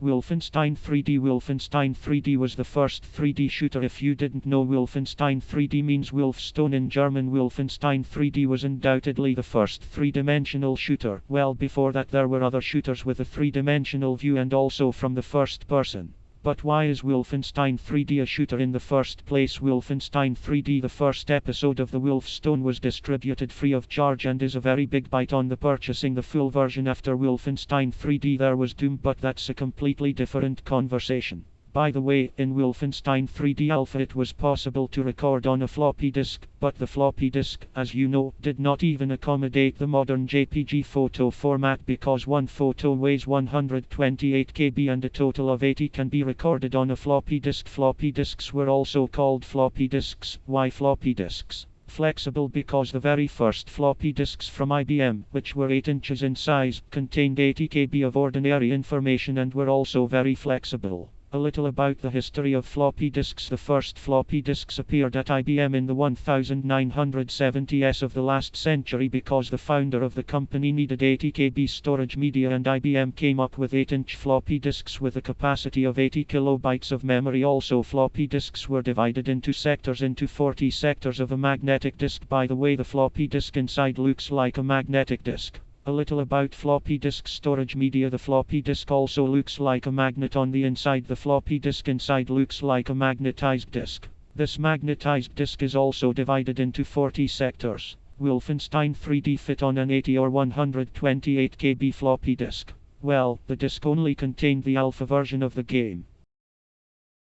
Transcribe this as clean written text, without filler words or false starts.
Wolfenstein 3D. Wolfenstein 3D was the first 3D shooter. If you didn't know, Wolfenstein 3D means Wolfstone in German. Wolfenstein 3D was undoubtedly the first three-dimensional shooter. Well, before that there were other shooters with a three-dimensional view and also from the first person. But why is Wolfenstein 3D a shooter in the first place? Wolfenstein 3D, the first episode of the Wolfstone, was distributed free of charge and is a very big bite on the purchasing the full version. After Wolfenstein 3D there was Doom, but that's a completely different conversation. By the way, in Wolfenstein 3D Alpha it was possible to record on a floppy disk, but the floppy disk, as you know, did not even accommodate the modern JPG photo format because one photo weighs 128 KB and a total of 80 can be recorded on a floppy disk. Floppy disks were also called floppy disks. Why floppy disks? Flexible because the very first floppy disks from IBM, which were 8 inches in size, contained 80 KB of ordinary information and were also very flexible. A little about the history of floppy disks. The first floppy disks appeared at IBM in the 1970s of the last century because the founder of the company needed 80 KB storage media, and IBM came up with 8-inch floppy disks with a capacity of 80 kilobytes of memory. Also, floppy disks were divided into sectors, into 40 sectors of a magnetic disk. By the way, the floppy disk inside looks like a magnetic disk. A little about floppy disk storage media. The floppy disk also looks like a magnet on the inside. The floppy disk inside looks like a magnetized disk. This magnetized disk is also divided into 40 sectors. Wolfenstein 3D fit on an 80 or 128 KB floppy disk. Well, the disk only contained the alpha version of the game.